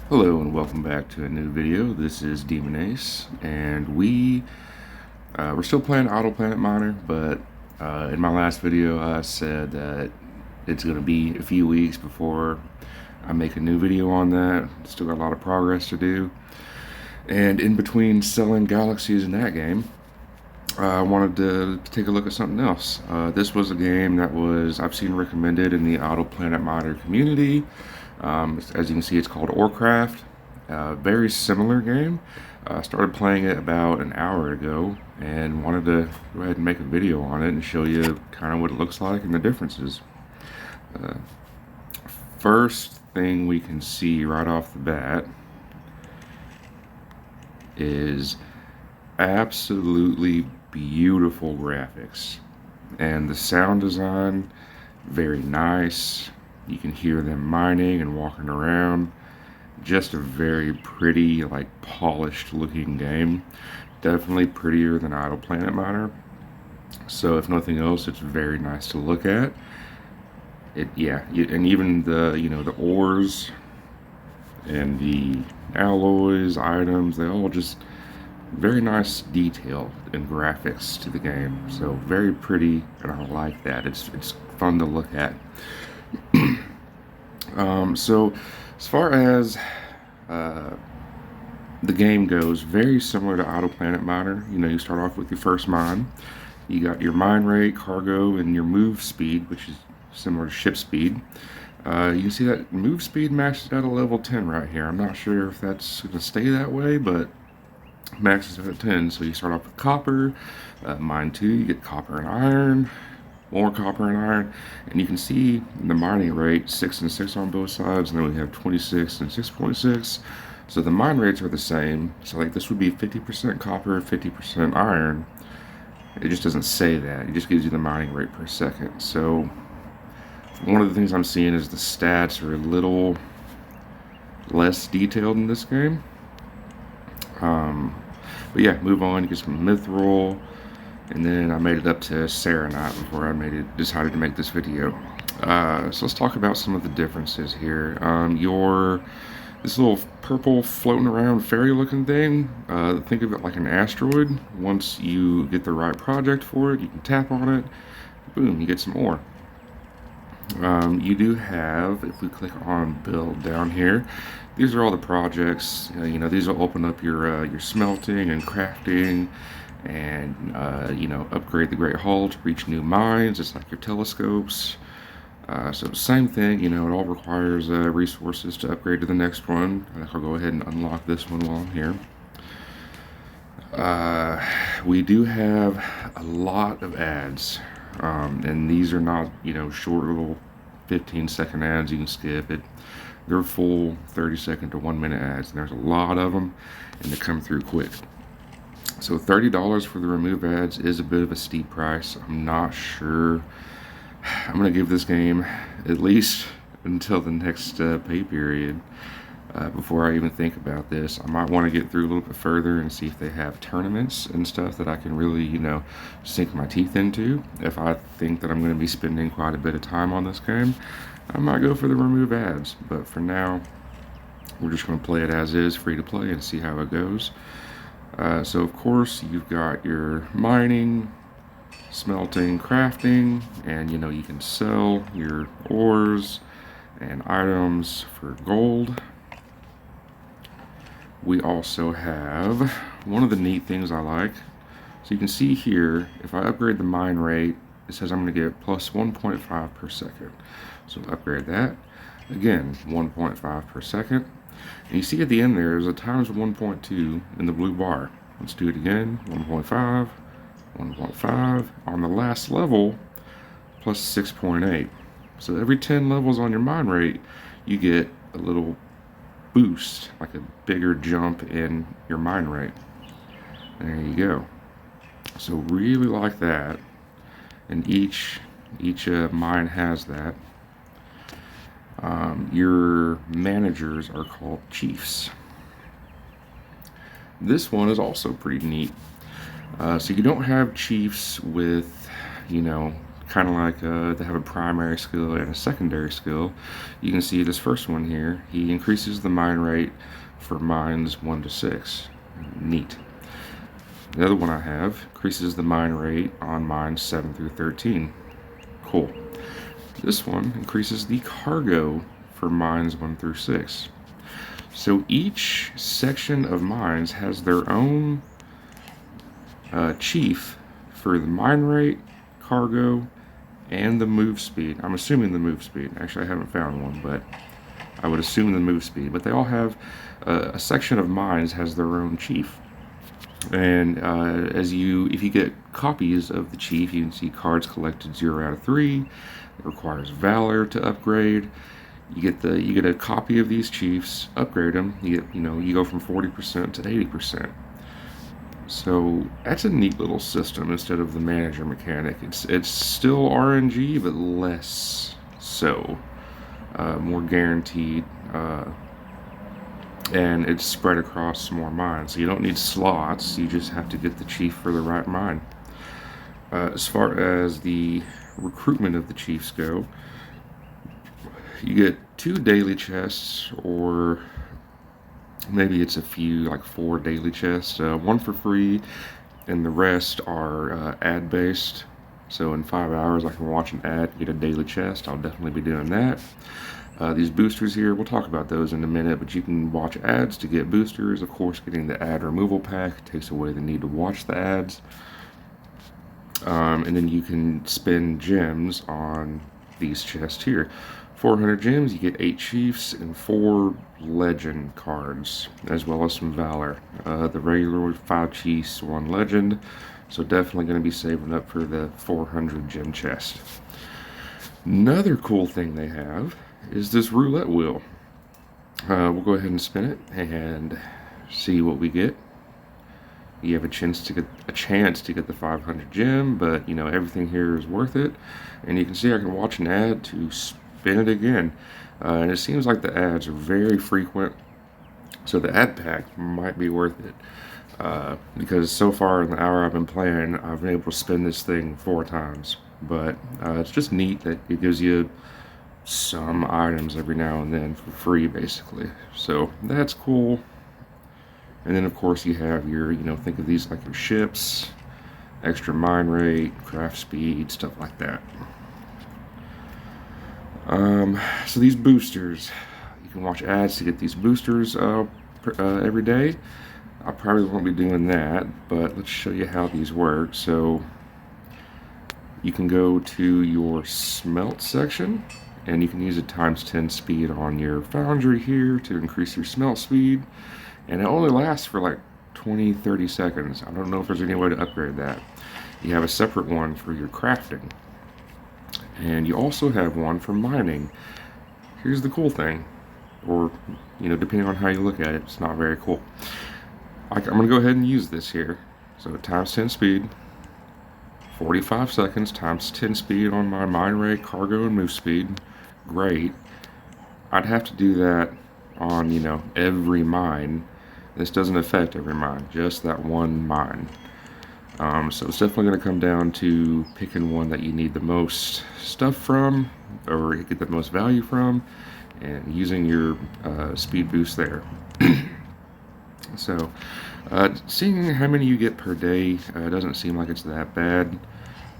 Hello and welcome back to a new video. This is Demon Ace, and we're still playing Auto Planet Miner, but in my last video I said that it's going to be a few weeks before I make a new video on that. Still got a lot of progress to do, and in between selling galaxies in that game, I wanted to take a look at something else. This was a game that I've seen recommended in the Auto Planet Miner community. As you can see, it's called Warcraft. Very similar game. Started playing it about an hour ago and wanted to go ahead and make a video on it and show you kind of what it looks like and the differences. Uh, First thing we can see right off the bat is absolutely beautiful graphics, and the sound design, very nice. You can hear them mining and walking around. Just a very pretty, like, polished looking game. Definitely prettier than Idle Planet Miner. So if nothing else, it's very nice to look at. And even the ores and the alloys, items, they all just very nice detail and graphics to the game. So very pretty, and I like that. It's fun to look at. So as far as the game goes, very similar to Auto Planet Miner. You start off with your first mine. You got your mine rate, cargo, and your move speed, which is similar to ship speed. You can see that move speed maxes out at level 10 right here. I'm not sure if that's going to stay that way, but maxes out at 10. So you start off with copper, mine 2, you get copper and iron, more copper and iron, and you can see the mining rate 6 and 6 on both sides, and then we have 26 and 6.6. So the mine rates are the same. So like this would be 50% copper, 50% iron. It just doesn't say that. It just gives you the mining rate per second. So one of the things I'm seeing is the stats are a little less detailed in this game. But yeah, move on. You get some mithril, and then I made it up to Serenite before I decided to make this video. So let's talk about some of the differences here. This little purple floating around fairy looking thing, think of it like an asteroid. Once you get the right project for it, you can tap on it, boom, you get some ore. You do have, if we click on build down here, these are all the projects. These will open up your smelting and crafting, and upgrade the Great Hall to reach new mines. It's like your telescopes. So same thing, it all requires resources to upgrade to the next one. I'll go ahead and unlock this one while I'm here. We do have a lot of ads, and these are not, short little 15-second ads you can skip it. They're full 30-second to 1-minute ads, and there's a lot of them, and they come through quick. So $30 for the remove ads is a bit of a steep price. I'm not sure. I'm going to give this game at least until the next pay period before I even think about this. I might want to get through a little bit further and see if they have tournaments and stuff that I can really, sink my teeth into. If I think that I'm going to be spending quite a bit of time on this game, I might go for the remove ads. But for now, we're just going to play it as is, free to play, and see how it goes. So of course, you've got your mining, smelting, crafting, and you can sell your ores and items for gold. We also have one of the neat things I like. So you can see here, if I upgrade the mine rate, it says I'm going to get plus 1.5 per second. So upgrade that. Again, 1.5 per second. And you see at the end there's a times 1.2 in the blue bar. Let's do it again. 1.5, 1.5. On the last level, plus 6.8. So every 10 levels on your mine rate, you get a little boost, like a bigger jump in your mine rate. There you go. So really like that. And each mine has that. Your managers are called chiefs. This one is also pretty neat. So you don't have chiefs with, kind of like they have a primary skill and a secondary skill. You can see this first one here, he increases the mine rate for mines 1 to 6. Neat. The other one I have increases the mine rate on mines 7 through 13. Cool. This one increases the cargo for mines 1 through 6. So each section of mines has their own chief for the mine rate, cargo, and the move speed. I'm assuming the move speed. Actually, I haven't found one, but I would assume the move speed. But they all have a section of mines has their own chief. And if you get copies of the chief, you can see cards collected 0 out of 3. It requires valor to upgrade. You get a copy of these chiefs, upgrade them. You go from 40% to 80%. So that's a neat little system instead of the manager mechanic. It's still RNG, but less so, more guaranteed, and it's spread across more mines. So you don't need slots. You just have to get the chief for the right mine. As far as the recruitment of the chiefs go, you get 2 daily chests, or maybe it's a few, like 4 daily chests, 1 for free, and the rest are ad based. So in 5 hours I can watch an ad and get a daily chest. I'll definitely be doing that. These boosters here, we'll talk about those in a minute, but you can watch ads to get boosters. Of course, getting the ad removal pack takes away the need to watch the ads. And then you can spend gems on these chests here. 400 gems, you get 8 chiefs and 4 legend cards, as well as some valor. The regular 5 chiefs, 1 legend, so definitely going to be saving up for the 400 gem chest. Another cool thing they have is this roulette wheel. We'll go ahead and spin it and see what we get. You have a chance to get the 500 gem, but everything here is worth it. And you can see I can watch an ad to spin it again, and it seems like the ads are very frequent, so the ad pack might be worth it, because so far in the hour I've been playing, I've been able to spin this thing 4 times. But it's just neat that it gives you some items every now and then for free, basically. So that's cool. And then of course you have your, think of these like your ships, extra mine rate, craft speed, stuff like that. So these boosters, you can watch ads to get these boosters every day. I probably won't be doing that, but let's show you how these work. So you can go to your smelt section, and you can use a ×10 speed on your foundry here to increase your smelt speed. And it only lasts for like 20-30 seconds. I don't know if there's any way to upgrade that. You have a separate one for your crafting. And you also have one for mining. Here's the cool thing. Or, depending on how you look at it, it's not very cool. I'm going to go ahead and use this here. So ×10 speed. 45 seconds ×10 speed on my mine rate, cargo, and move speed. Great. I'd have to do that on, every mine. This doesn't affect every mine, just that one mine. So it's definitely going to come down to picking one that you need the most stuff from, or get the most value from, and using your speed boost there. So, seeing how many you get per day doesn't seem like it's that bad.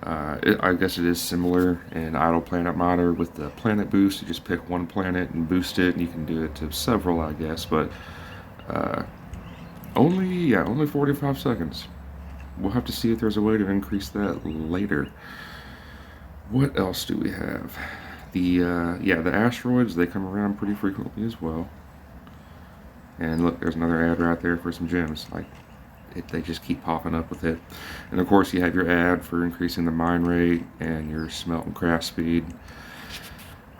I guess it is similar in Idle Planet Modder with the planet boost. You just pick one planet and boost it, and you can do it to several, I guess, but only 45 seconds. We'll have to see if there's a way to increase that later. What else do we have? The asteroids, they come around pretty frequently as well. And look, there's another ad right there for some gems. They just keep popping up with it. And of course you have your ad for increasing the mine rate and your smelt and craft speed.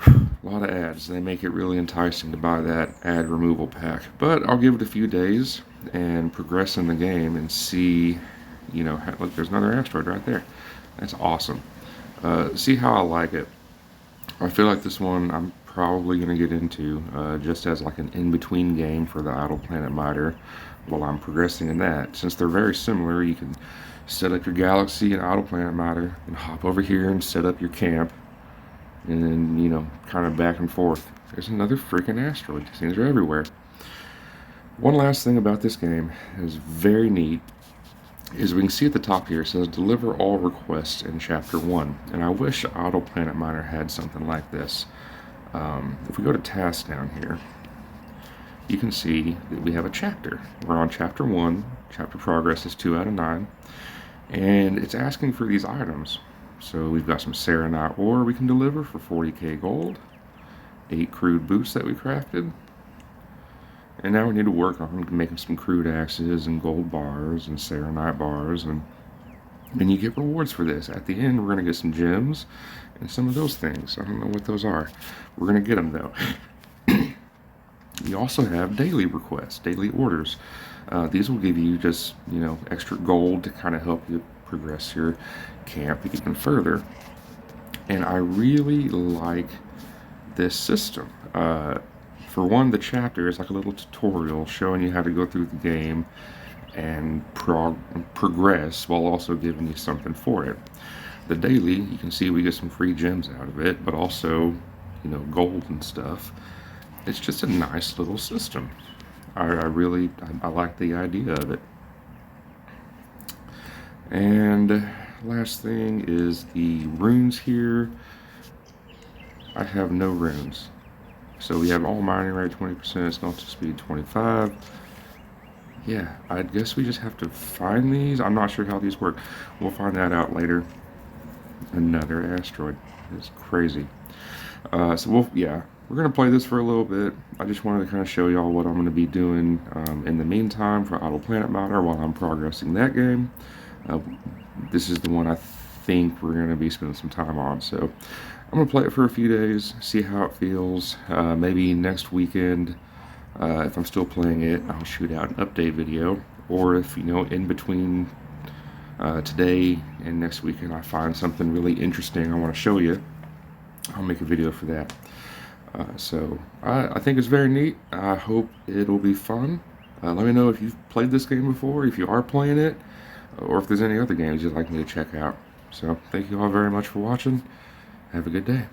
A lot of ads. They make it really enticing to buy that ad removal pack. But I'll give it a few days and progress in the game and see, look, there's another asteroid right there. That's awesome. See how I like it. I feel like this one I'm probably going to get into just as like an in-between game for the Idle Planet Miter while I'm progressing in that. Since they're very similar, you can set up your galaxy and auto planet miner, and hop over here and set up your camp, and then, you know, kind of back and forth. There's another freaking asteroid. These things are everywhere. One last thing about this game is very neat is we can see at the top here it says deliver all requests in chapter 1, and I wish Auto Planet Miner had something like this. If we go to task down here, you can see that we have a chapter. We're on chapter 1. Chapter progress is 2 out of 9, and it's asking for these items. So we've got some Serenite ore we can deliver for 40k gold, 8 crude boots that we crafted, and now we need to work on making some crude axes and gold bars and Serenite bars, and you get rewards for this. At the end, we're going to get some gems and some of those things. I don't know what those are. We're going to get them, though. You also have daily requests, daily orders. These will give you just, you know, extra gold to kind of help you progress your camp even further. And I really like this system. For one, the chapter is like a little tutorial showing you how to go through the game and progress while also giving you something for it. The daily, you can see we get some free gems out of it, but also, you know, gold and stuff. It's just a nice little system. I like the idea of it. And last thing is the runes here. I have no runes. So we have all mining rate 20%, smelting speed 25. Yeah, I guess we just have to find these. I'm not sure how these work. We'll find that out later. Another asteroid. It's crazy. We're going to play this for a little bit. I just wanted to kind of show y'all what I'm going to be doing in the meantime for Auto Planet Miner while I'm progressing that game. This is the one I think we're going to be spending some time on. So I'm going to play it for a few days, see how it feels. Maybe next weekend, if I'm still playing it, I'll shoot out an update video. Or if, you know, in between today and next weekend I find something really interesting I want to show you, I'll make a video for that. I think it's very neat. I hope it'll be fun. Let me know if you've played this game before, if you are playing it, or if there's any other games you'd like me to check out. So thank you all very much for watching. Have a good day.